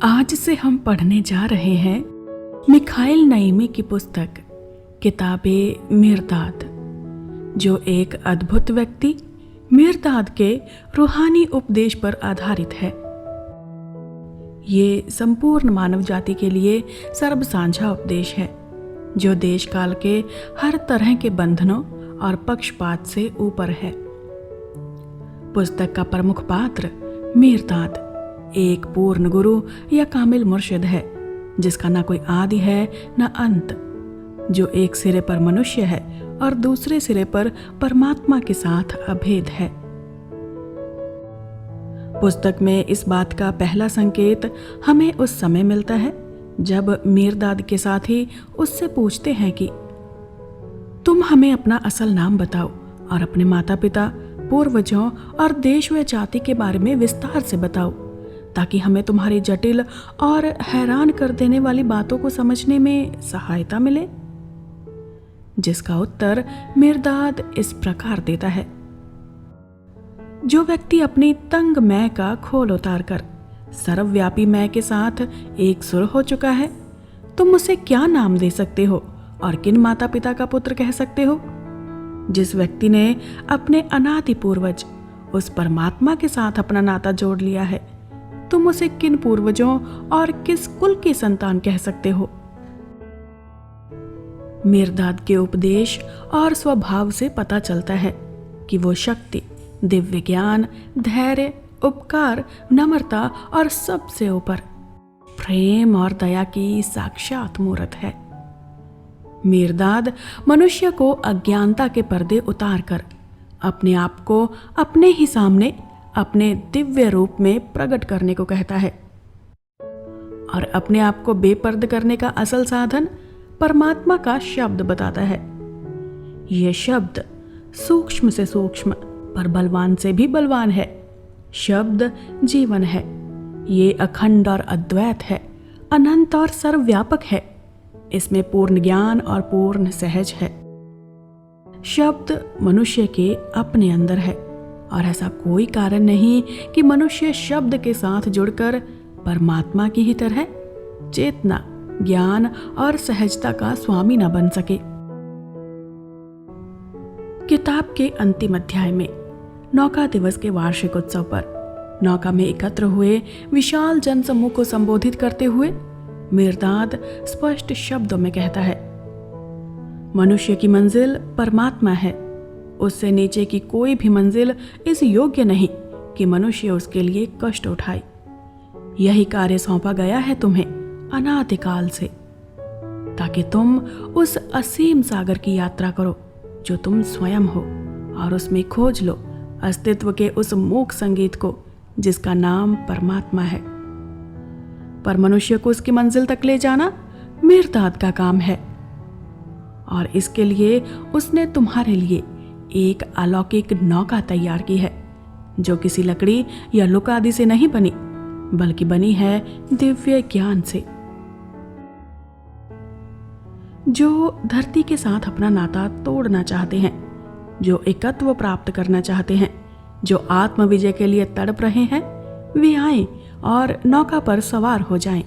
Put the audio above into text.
आज से हम पढ़ने जा रहे हैं मिखाइल नईमी की पुस्तक किताबे मिर्दाद, जो एक अद्भुत व्यक्ति मिर्दाद के रूहानी उपदेश पर आधारित है। ये संपूर्ण मानव जाति के लिए सर्वसाझा उपदेश है, जो देश काल के हर तरह के बंधनों और पक्षपात से ऊपर है। पुस्तक का प्रमुख पात्र मिर्दाद एक पूर्ण गुरु या कामिल मुर्शिद है, जिसका ना कोई आदि है न अंत, जो एक सिरे पर मनुष्य है और दूसरे सिरे पर परमात्मा के साथ अभेद है। पुस्तक में इस बात का पहला संकेत हमें उस समय मिलता है जब मिर्दाद के साथी उससे पूछते हैं कि तुम हमें अपना असल नाम बताओ और अपने माता पिता, पूर्वजों और देश व जाति के बारे में विस्तार से बताओ, ताकि हमें तुम्हारी जटिल और हैरान कर देने वाली बातों को समझने में सहायता मिले। जिसका उत्तर मिर्दाद इस प्रकार देता है। जो व्यक्ति अपनी तंग मैं का खोल उतार कर सर्वव्यापी मैं के साथ एक सुर हो चुका है, तुम उसे क्या नाम दे सकते हो और किन माता पिता का पुत्र कह सकते हो? जिस व्यक्ति ने अपने अनादि पूर्वज उस परमात्मा के साथ अपना नाता जोड़ लिया है, तुम उसे किन पूर्वजों और किस कुल की संतान कह सकते हो? मिर्दाद के उपदेश और स्वभाव से पता चलता है कि वो शक्ति, दिव्य ज्ञान, धैर्य, उपकार, नम्रता और सबसे ऊपर प्रेम और दया की साक्षात मूर्त है। मिर्दाद मनुष्य को अज्ञानता के पर्दे उतारकर अपने आप को अपने ही सामने अपने दिव्य रूप में प्रकट करने को कहता है, और अपने आप को बेपर्द करने का असल साधन परमात्मा का शब्द बताता है। यह शब्द सूक्ष्म से सूक्ष्म पर बलवान से भी बलवान है। शब्द जीवन है। ये अखंड और अद्वैत है, अनंत और सर्वव्यापक है। इसमें पूर्ण ज्ञान और पूर्ण सहज है। शब्द मनुष्य के अपने अंदर है, और ऐसा कोई कारण नहीं कि मनुष्य शब्द के साथ जुड़कर परमात्मा की ही तरह चेतना, ज्ञान और सहजता का स्वामी न बन सके। किताब के अंतिम अध्याय में नौका दिवस के वार्षिक उत्सव पर नौका में एकत्र हुए विशाल जनसमूह को संबोधित करते हुए मिर्दाद स्पष्ट शब्दों में कहता है, मनुष्य की मंजिल परमात्मा है। उससे नीचे की कोई भी मंजिल इस योग्य नहीं कि मनुष्य उसके लिए कष्ट उठाए। यही कार्य सौंपा गया है तुम्हें अनादिकाल से, ताकि तुम उस असीम सागर की यात्रा करो जो तुम स्वयं हो, और उसमें खोज लो अस्तित्व के उस मूक संगीत को जिसका नाम परमात्मा है। पर मनुष्य को उसकी मंजिल तक ले जाना मिर्दाद का काम है, और इसके लिए उसने तुम्हारे लिए एक अलौकिक नौका तैयार की है, जो किसी लकड़ी या लुक आदि से नहीं बनी, बल्कि बनी है दिव्य ज्ञान से। जो धरती के साथ अपना नाता तोड़ना चाहते हैं, जो एकत्व प्राप्त करना चाहते हैं, जो आत्म विजय के लिए तड़प रहे हैं, वे आएं और नौका पर सवार हो जाएं।